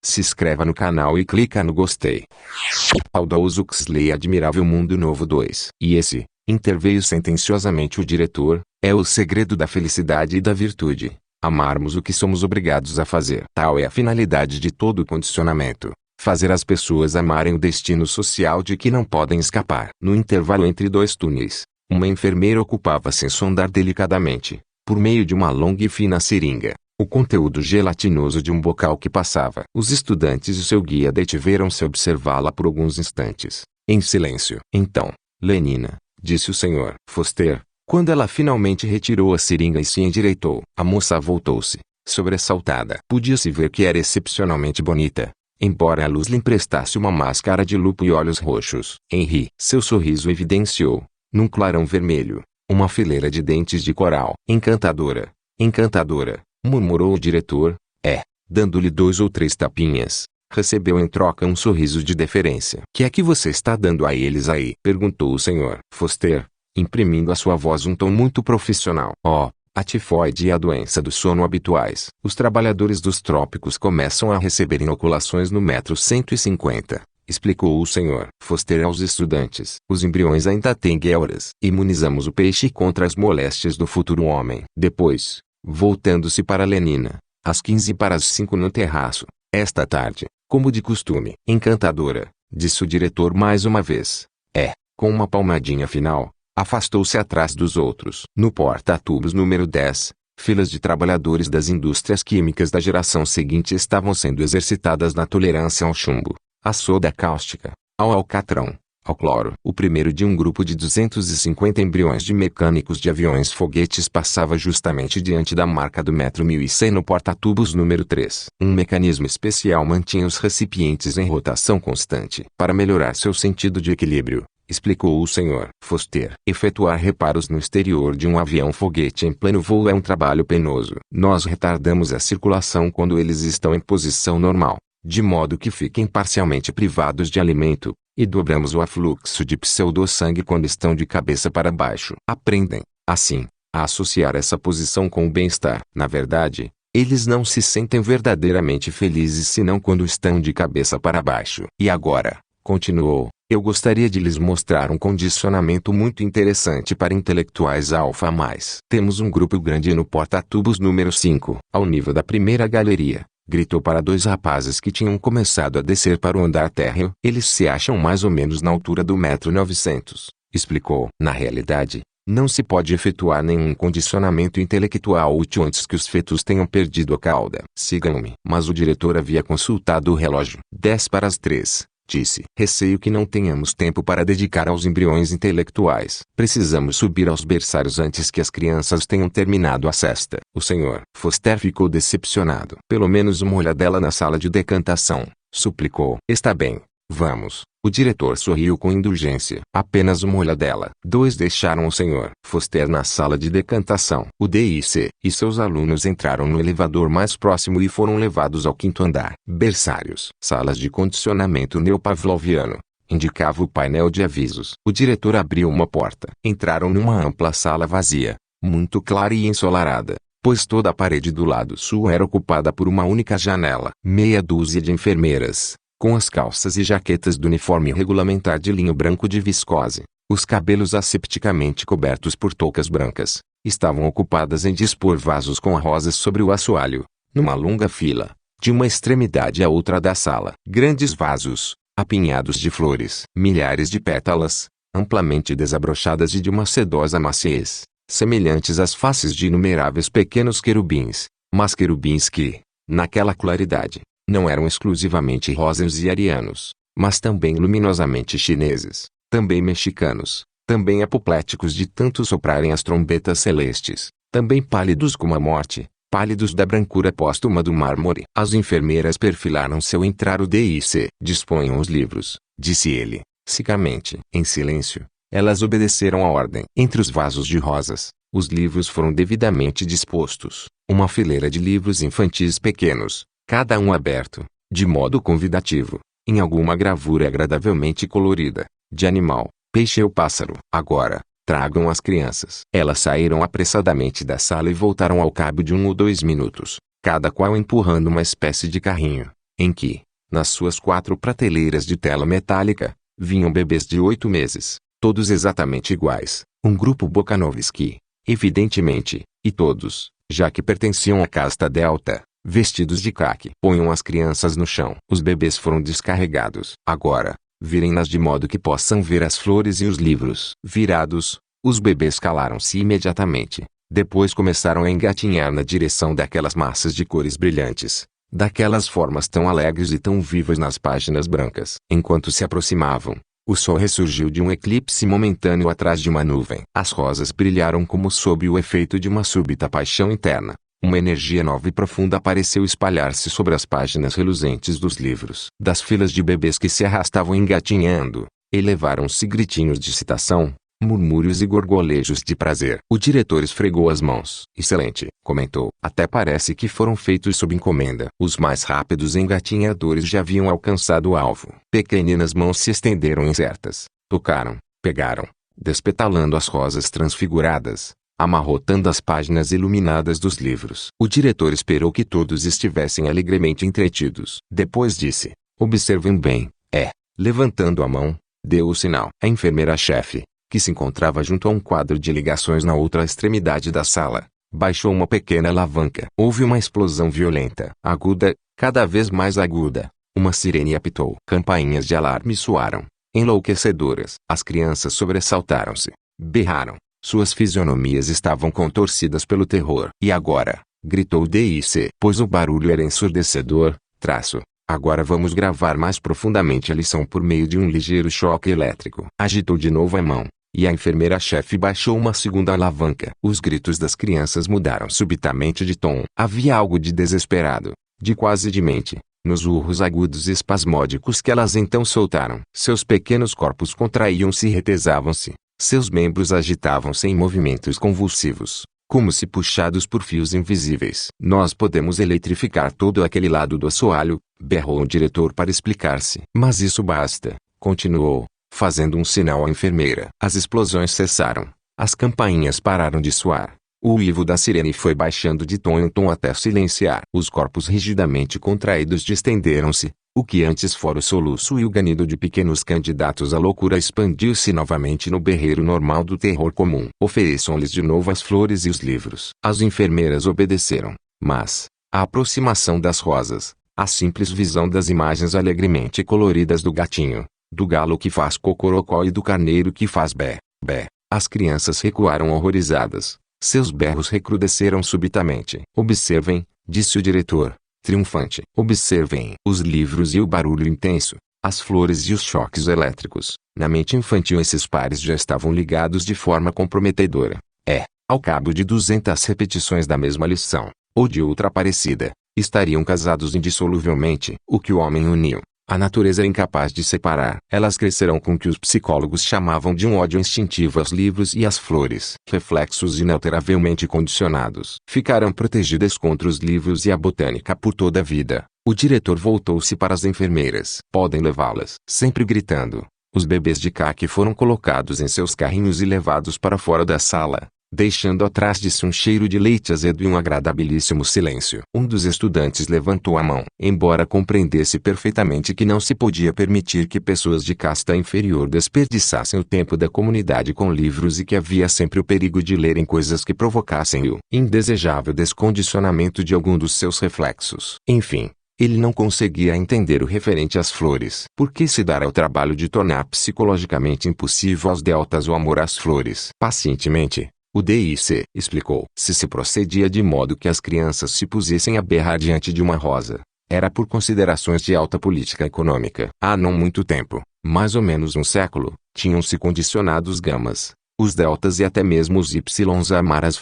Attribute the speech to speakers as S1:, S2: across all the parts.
S1: Se inscreva no canal e clica no gostei. Aldous Huxley Admirável Mundo Novo 2. E esse, interveio sentenciosamente o diretor, é o segredo da felicidade e da virtude. Amarmos o que somos obrigados a fazer. Tal é a finalidade de todo o condicionamento. Fazer as pessoas amarem o destino social de que não podem escapar. No intervalo entre dois túneis, uma enfermeira ocupava-se em sondar delicadamente, por meio de uma longa e fina seringa, o conteúdo gelatinoso de um bocal que passava. Os estudantes e seu guia detiveram-se a observá-la por alguns instantes, em silêncio. Então, Lenina, disse o Sr. Foster, quando ela finalmente retirou a seringa e se endireitou. A moça voltou-se, sobressaltada. Podia-se ver que era excepcionalmente bonita, embora a luz lhe emprestasse uma máscara de lupo e olhos roxos. Henry, seu sorriso evidenciou, num clarão vermelho, uma fileira de dentes de coral. Encantadora, encantadora, murmurou o diretor, dando-lhe 2 ou 3 tapinhas. Recebeu em troca um sorriso de deferência. Que é que você está dando a eles aí? Perguntou o Sr. Foster, imprimindo à sua voz um tom muito profissional. A tifoide e a doença do sono habituais. Os trabalhadores dos trópicos começam a receber inoculações no metro 150, explicou o Sr. Foster aos estudantes. Os embriões ainda têm guelras. Imunizamos o peixe contra as moléstias do futuro homem. Depois, voltando-se para Lenina, às 15 para as 5 no terraço, esta tarde, como de costume. Encantadora, disse o diretor mais uma vez. Com uma palmadinha final, afastou-se atrás dos outros. No porta-tubos número 10, filas de trabalhadores das indústrias químicas da geração seguinte estavam sendo exercitadas na tolerância ao chumbo, à soda cáustica, ao alcatrão, ao cloro. O primeiro de um grupo de 250 embriões de mecânicos de aviões-foguetes passava justamente diante da marca do metro 1100 no porta-tubos número 3. Um mecanismo especial mantinha os recipientes em rotação constante. Para melhorar seu sentido de equilíbrio, explicou o Sr. Foster, efetuar reparos no exterior de um avião-foguete em pleno voo é um trabalho penoso. Nós retardamos a circulação quando eles estão em posição normal, de modo que fiquem parcialmente privados de alimento, e dobramos o afluxo de pseudo-sangue quando estão de cabeça para baixo. Aprendem, assim, a associar essa posição com o bem-estar. Na verdade, eles não se sentem verdadeiramente felizes senão quando estão de cabeça para baixo. E agora, continuou, eu gostaria de lhes mostrar um condicionamento muito interessante para intelectuais alfa+. Temos um grupo grande no porta-tubos número 5, ao nível da primeira galeria. Gritou para 2 rapazes que tinham começado a descer para o andar térreo. Eles se acham mais ou menos na altura do metro 900, explicou. Na realidade, não se pode efetuar nenhum condicionamento intelectual útil antes que os fetos tenham perdido a cauda. Sigam-me. Mas o diretor havia consultado o relógio. 10 para as 3. Disse. Receio que não tenhamos tempo para dedicar aos embriões intelectuais. Precisamos subir aos berçários antes que as crianças tenham terminado a cesta. O Sr. Foster ficou decepcionado. Pelo menos uma olhadela na sala de decantação, suplicou. Está bem, vamos. O diretor sorriu com indulgência. Apenas uma olhadela. 2 deixaram o Sr. Foster na sala de decantação. O DIC e seus alunos entraram no elevador mais próximo e foram levados ao 5º andar. Berçários. Salas de condicionamento neopavloviano, indicava o painel de avisos. O diretor abriu uma porta. Entraram numa ampla sala vazia, muito clara e ensolarada, pois toda a parede do lado sul era ocupada por uma única janela. Meia dúzia de enfermeiras, com as calças e jaquetas do uniforme regulamentar de linho branco de viscose, os cabelos asepticamente cobertos por toucas brancas, estavam ocupadas em dispor vasos com rosas sobre o assoalho, numa longa fila, de uma extremidade à outra da sala. Grandes vasos, apinhados de flores, milhares de pétalas, amplamente desabrochadas e de uma sedosa maciez, semelhantes às faces de inumeráveis pequenos querubins, mas querubins que, naquela claridade, não eram exclusivamente rosas e arianos, mas também luminosamente chineses, também mexicanos, também apopléticos de tanto soprarem as trombetas celestes, também pálidos como a morte, pálidos da brancura póstuma do mármore. As enfermeiras perfilaram-se ao entrar o DIC. Disponham os livros, disse ele, secamente. Em silêncio, elas obedeceram à ordem. Entre os vasos de rosas, os livros foram devidamente dispostos, uma fileira de livros infantis pequenos, cada um aberto, de modo convidativo, em alguma gravura agradavelmente colorida, de animal, peixe ou pássaro. Agora, tragam as crianças. Elas saíram apressadamente da sala e voltaram ao cabo de 1 ou 2 minutos, cada qual empurrando uma espécie de carrinho. em que, nas suas 4 prateleiras de tela metálica, vinham bebês de 8 meses, todos exatamente iguais, um grupo Bokanovski, evidentemente, e todos, já que pertenciam à casta delta, vestidos de caque. Ponham as crianças no chão. Os bebês foram descarregados. Agora, virem-nas de modo que possam ver as flores e os livros. Virados, os bebês calaram-se imediatamente. Depois começaram a engatinhar na direção daquelas massas de cores brilhantes, daquelas formas tão alegres e tão vivas nas páginas brancas. Enquanto se aproximavam, o sol ressurgiu de um eclipse momentâneo atrás de uma nuvem. As rosas brilharam como sob o efeito de uma súbita paixão interna. Uma energia nova e profunda pareceu espalhar-se sobre as páginas reluzentes dos livros. Das filas de bebês que se arrastavam engatinhando, elevaram-se gritinhos de excitação, murmúrios e gorgolejos de prazer. O diretor esfregou as mãos. Excelente, comentou. Até parece que foram feitos sob encomenda. Os mais rápidos engatinhadores já haviam alcançado o alvo. Pequeninas mãos se estenderam incertas, tocaram, pegaram, despetalando as rosas transfiguradas, amarrotando as páginas iluminadas dos livros. O diretor esperou que todos estivessem alegremente entretidos. Depois disse: observem bem. Levantando a mão, deu o sinal. A enfermeira-chefe, que se encontrava junto a um quadro de ligações na outra extremidade da sala, baixou uma pequena alavanca. Houve uma explosão violenta, aguda, cada vez mais aguda. Uma sirene apitou. Campainhas de alarme soaram, enlouquecedoras. As crianças sobressaltaram-se, berraram. Suas fisionomias estavam contorcidas pelo terror. E agora? Gritou D.I.C. Pois o barulho era ensurdecedor. Agora vamos gravar mais profundamente a lição por meio de um ligeiro choque elétrico. Agitou de novo a mão, e a enfermeira-chefe baixou uma segunda alavanca. Os gritos das crianças mudaram subitamente de tom. Havia algo de desesperado, de quase demente, nos urros agudos e espasmódicos que elas então soltaram. Seus pequenos corpos contraíam-se e retesavam-se. Seus membros agitavam-se em movimentos convulsivos, como se puxados por fios invisíveis. Nós podemos eletrificar todo aquele lado do assoalho, berrou o diretor para explicar-se. Mas isso basta, continuou, fazendo um sinal à enfermeira. As explosões cessaram. As campainhas pararam de soar. O uivo da sirene foi baixando de tom em tom até silenciar. Os corpos rigidamente contraídos distenderam-se. O que antes fora o soluço e o ganido de pequenos candidatos à loucura expandiu-se novamente no berreiro normal do terror comum. Ofereçam-lhes de novo as flores e os livros. As enfermeiras obedeceram, mas, a aproximação das rosas, a simples visão das imagens alegremente coloridas do gatinho, do galo que faz cocorocó e do carneiro que faz bé, bé, as crianças recuaram horrorizadas. Seus berros recrudesceram subitamente. Observem, disse o diretor, triunfante. Observem os livros e o barulho intenso, as flores e os choques elétricos. Na mente infantil esses pares já estavam ligados de forma comprometedora. Ao cabo de 200 repetições da mesma lição, ou de outra parecida, estariam casados indissoluvelmente. O que o homem uniu, a natureza é incapaz de separar. Elas crescerão com o que os psicólogos chamavam de um ódio instintivo aos livros e às flores. Reflexos inalteravelmente condicionados. Ficarão protegidas contra os livros e a botânica por toda a vida. O diretor voltou-se para as enfermeiras. Podem levá-las. Sempre gritando, os bebês de caque foram colocados em seus carrinhos e levados para fora da sala, deixando atrás de si um cheiro de leite azedo e um agradabilíssimo silêncio. Um dos estudantes levantou a mão. Embora compreendesse perfeitamente que não se podia permitir que pessoas de casta inferior desperdiçassem o tempo da comunidade com livros e que havia sempre o perigo de lerem coisas que provocassem o indesejável descondicionamento de algum dos seus reflexos. Enfim, ele não conseguia entender o referente às flores. Por que se dar ao trabalho de tornar psicologicamente impossível aos deltas o amor às flores? Pacientemente, o D.I.C. explicou. Se procedia de modo que as crianças se pusessem a berrar diante de uma rosa, era por considerações de alta política econômica. Há não muito tempo, mais ou menos um século, tinham-se condicionado os gamas, os deltas e até mesmo os ys a amar as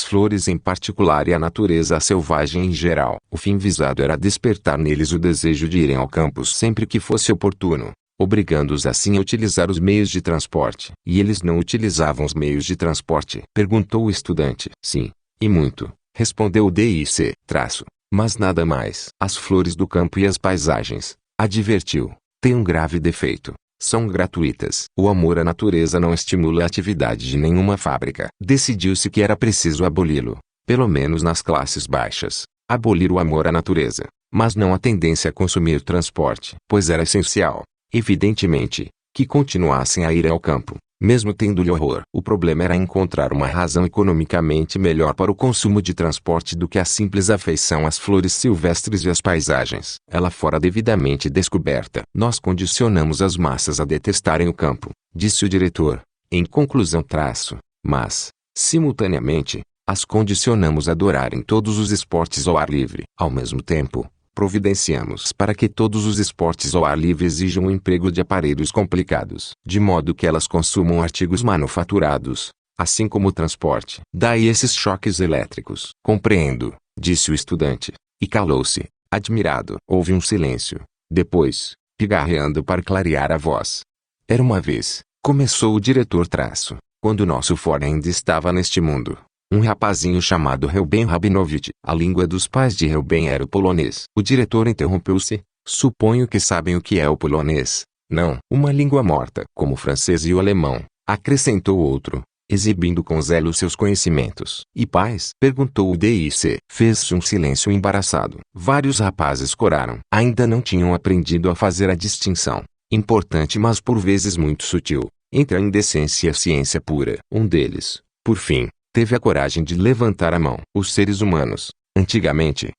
S1: flores em particular e a natureza selvagem em geral. O fim visado era despertar neles o desejo de irem ao campus sempre que fosse oportuno, obrigando-os assim a utilizar os meios de transporte. E eles não utilizavam os meios de transporte? Perguntou o estudante. Sim, e muito, respondeu o D.I.C. Mas nada mais. As flores do campo e as paisagens, advertiu, têm um grave defeito. São gratuitas. O amor à natureza não estimula a atividade de nenhuma fábrica. Decidiu-se que era preciso aboli-lo, pelo menos nas classes baixas. Abolir o amor à natureza, mas não a tendência a consumir transporte, pois era essencial, evidentemente, que continuassem a ir ao campo, mesmo tendo-lhe horror. O problema era encontrar uma razão economicamente melhor para o consumo de transporte do que a simples afeição às flores silvestres e às paisagens. Ela fora devidamente descoberta. Nós condicionamos as massas a detestarem o campo, disse o diretor. Em conclusão, mas, simultaneamente, as condicionamos a adorarem todos os esportes ao ar livre. Ao mesmo tempo, providenciamos para que todos os esportes ao ar livre exijam o emprego de aparelhos complicados, de modo que elas consumam artigos manufaturados, assim como o transporte. Daí esses choques elétricos. Compreendo, disse o estudante, e calou-se, admirado. Houve um silêncio. Depois, pigarreando para clarear a voz. Era uma vez, começou o diretor quando nosso Ford ainda estava neste mundo. Um rapazinho chamado Reuben Rabinovich. A língua dos pais de Reuben era o polonês. O diretor interrompeu-se. Suponho que sabem o que é o polonês. Não, uma língua morta, como o francês e o alemão, acrescentou outro, exibindo com zelo seus conhecimentos. E pais? Perguntou o DIC. Fez-se um silêncio embaraçado. Vários rapazes coraram. Ainda não tinham aprendido a fazer a distinção, importante mas por vezes muito sutil, entre a indecência e a ciência pura. Um deles, por fim, teve a coragem de levantar a mão. Os seres humanos, antigamente,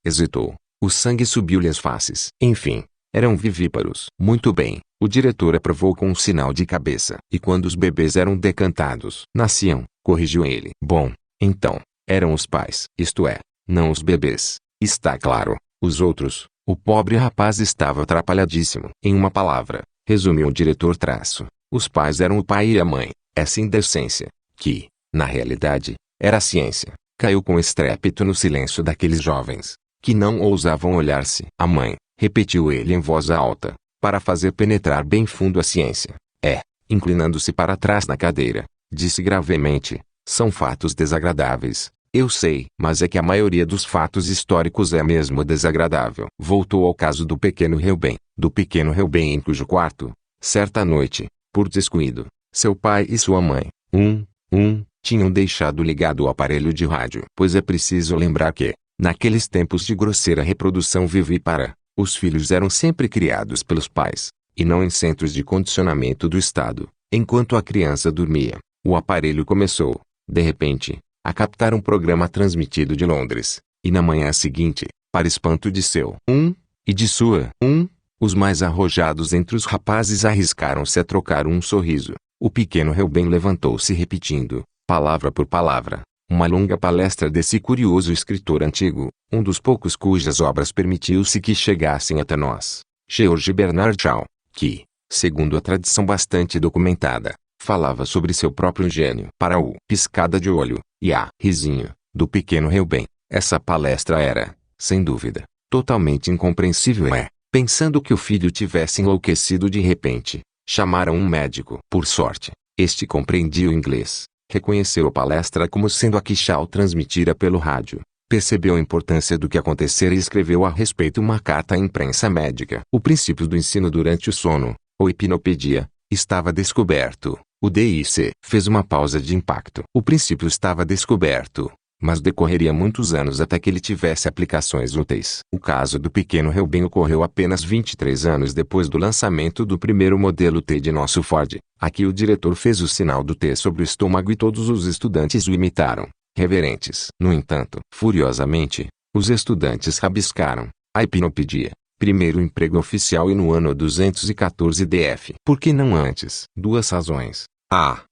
S1: hesitou. O sangue subiu-lhe às faces. Enfim, eram vivíparos. Muito bem, o diretor aprovou com um sinal de cabeça. E quando os bebês eram decantados, nasciam, corrigiu ele. Bom, então, eram os pais. Isto é, não os bebês. Está claro, os outros. O pobre rapaz estava atrapalhadíssimo. Em uma palavra, resumiu o diretor os pais eram o pai e a mãe. Essa indecência, que, na realidade, era a ciência, caiu com estrépito no silêncio daqueles jovens, que não ousavam olhar-se. A mãe, repetiu ele em voz alta, para fazer penetrar bem fundo a ciência. Inclinando-se para trás na cadeira, disse gravemente, são fatos desagradáveis. Eu sei, mas é que a maioria dos fatos históricos é mesmo desagradável. Voltou ao caso do pequeno Reuben em cujo quarto, certa noite, por descuido, seu pai e sua mãe, tinham deixado ligado o aparelho de rádio. Pois é preciso lembrar que, naqueles tempos de grosseira reprodução vivípara, os filhos eram sempre criados pelos pais, e não em centros de condicionamento do Estado. Enquanto a criança dormia, o aparelho começou, de repente, a captar um programa transmitido de Londres, e na manhã seguinte, para espanto de seu e de sua os mais arrojados entre os rapazes arriscaram-se a trocar um sorriso. O pequeno Reuben levantou-se repetindo, palavra por palavra, uma longa palestra desse curioso escritor antigo, um dos poucos cujas obras permitiu-se que chegassem até nós, George Bernard Shaw, que, segundo a tradição bastante documentada, falava sobre seu próprio gênio. Para o piscada de olho e a risinho do pequeno Reuben, essa palestra era, sem dúvida, totalmente incompreensível pensando que o filho tivesse enlouquecido de repente, chamaram um médico. Por sorte, este compreendia o inglês, reconheceu a palestra como sendo a que Shaw transmitira pelo rádio, percebeu a importância do que acontecera e escreveu a respeito uma carta à imprensa médica. O princípio do ensino durante o sono, ou hipnopedia, estava descoberto. O DIC fez uma pausa de impacto. O princípio estava descoberto, mas decorreria muitos anos até que ele tivesse aplicações úteis. O caso do pequeno Reuben ocorreu apenas 23 anos depois do lançamento do primeiro modelo T de nosso Ford. Aqui o diretor fez o sinal do T sobre o estômago e todos os estudantes o imitaram, reverentes. No entanto, furiosamente, os estudantes rabiscaram a hipnopedia, primeiro emprego oficial e no ano 214 DF. Por que não antes? Duas razões.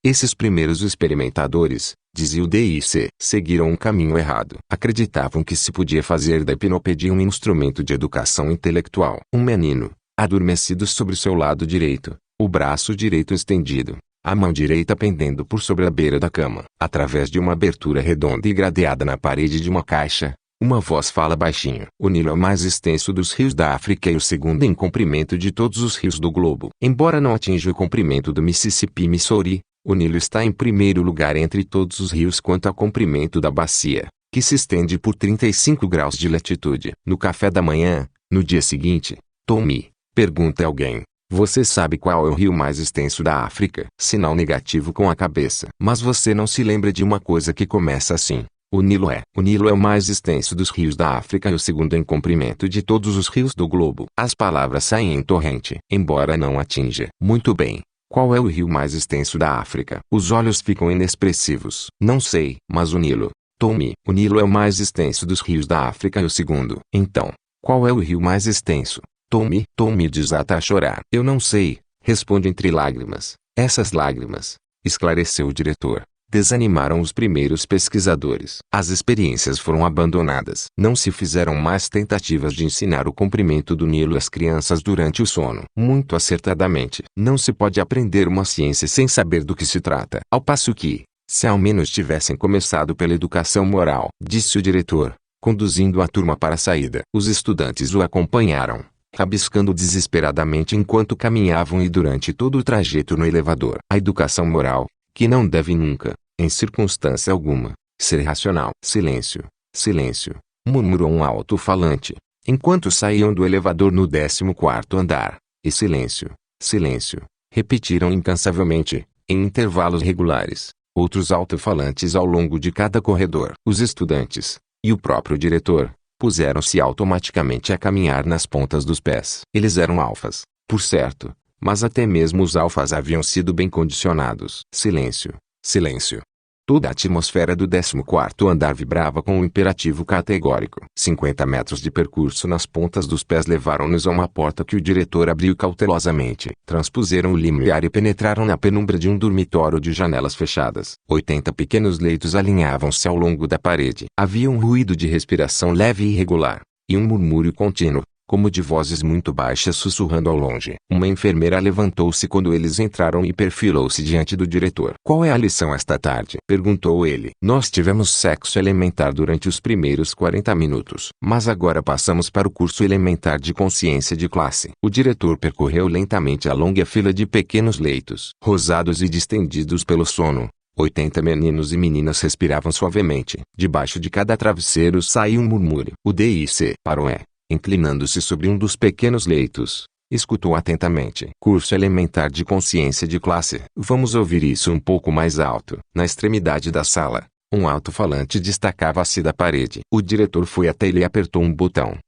S1: Esses primeiros experimentadores, dizia o DIC, seguiram um caminho errado. Acreditavam que se podia fazer da hipnopedia um instrumento de educação intelectual. Um menino, adormecido sobre seu lado direito, o braço direito estendido, a mão direita pendendo por sobre a beira da cama, através de uma abertura redonda e gradeada na parede de uma caixa, uma voz fala baixinho. O Nilo é o mais extenso dos rios da África e o segundo em comprimento de todos os rios do globo. Embora não atinja o comprimento do Mississippi e Missouri, o Nilo está em primeiro lugar entre todos os rios quanto ao comprimento da bacia, que se estende por 35 graus de latitude. No café da manhã, no dia seguinte, Tommy, pergunta alguém, você sabe qual é o rio mais extenso da África? Sinal negativo com a cabeça. Mas você não se lembra de uma coisa que começa assim. O Nilo é o mais extenso dos rios da África e o segundo em comprimento de todos os rios do globo. As palavras saem em torrente, embora não atinja. Muito bem. Qual é o rio mais extenso da África? Os olhos ficam inexpressivos. Não sei, mas o Nilo. Tome. O Nilo é o mais extenso dos rios da África e o segundo. Então, qual é o rio mais extenso? Tome desata a chorar. Eu não sei, responde entre lágrimas. Essas lágrimas, esclareceu o diretor, desanimaram os primeiros pesquisadores. As experiências foram abandonadas. Não se fizeram mais tentativas de ensinar o comprimento do Nilo às crianças durante o sono. Muito acertadamente. Não se pode aprender uma ciência sem saber do que se trata. Ao passo que, se ao menos tivessem começado pela educação moral, disse o diretor, conduzindo a turma para a saída. Os estudantes o acompanharam, rabiscando desesperadamente enquanto caminhavam e durante todo o trajeto no elevador. A educação moral, que não deve nunca, em circunstância alguma, ser racional. Silêncio, silêncio, murmurou um alto-falante, enquanto saíam do elevador no 14º andar. E silêncio, silêncio, repetiram incansavelmente, em intervalos regulares, outros alto-falantes ao longo de cada corredor. Os estudantes, e o próprio diretor, puseram-se automaticamente a caminhar nas pontas dos pés. Eles eram alfas, por certo, mas até mesmo os alfas haviam sido bem condicionados. Silêncio, silêncio. Toda a atmosfera do 14º andar vibrava com um imperativo categórico. 50 metros de percurso nas pontas dos pés levaram-nos a uma porta que o diretor abriu cautelosamente. Transpuseram o limiar e penetraram na penumbra de um dormitório de janelas fechadas. 80 pequenos leitos alinhavam-se ao longo da parede. Havia um ruído de respiração leve e irregular, e um murmúrio contínuo, como de vozes muito baixas sussurrando ao longe. Uma enfermeira levantou-se quando eles entraram e perfilou-se diante do diretor. Qual é a lição esta tarde? Perguntou ele. Nós tivemos sexo elementar durante os primeiros 40 minutos. Mas agora passamos para o curso elementar de consciência de classe. O diretor percorreu lentamente a longa fila de pequenos leitos. Rosados e distendidos pelo sono, 80 meninos e meninas respiravam suavemente. Debaixo de cada travesseiro saía um murmúrio. O DIC parou inclinando-se sobre um dos pequenos leitos, escutou atentamente. Curso elementar de consciência de classe. Vamos ouvir isso um pouco mais alto. Na extremidade da sala, um alto-falante destacava-se da parede. O diretor foi até ele e apertou um botão.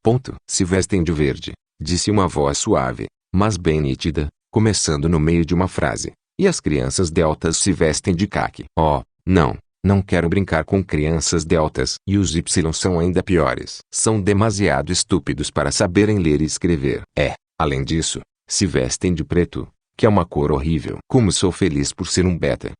S1: Se vestem de verde, disse uma voz suave, mas bem nítida, começando no meio de uma frase. E as crianças deltas se vestem de caque. Oh, não. Não quero brincar com crianças deltas. E os Y são ainda piores. São demasiado estúpidos para saberem ler e escrever. Além disso, se vestem de preto, que é uma cor horrível. Como sou feliz por ser um beta.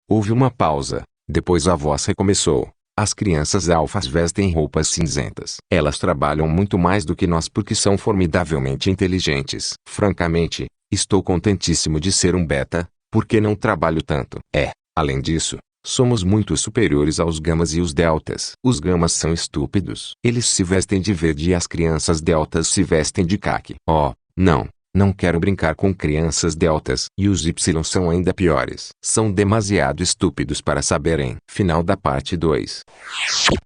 S1: Houve uma pausa, depois a voz recomeçou. As crianças alfas vestem roupas cinzentas. Elas trabalham muito mais do que nós porque são formidavelmente inteligentes. Francamente, estou contentíssimo de ser um beta, porque não trabalho tanto. Além disso, somos muito superiores aos gamas e os deltas. Os gamas são estúpidos. Eles se vestem de verde e as crianças deltas se vestem de caque. Oh, não. Não quero brincar com crianças deltas. E os Y são ainda piores. São demasiado estúpidos para saberem. Final da parte 2.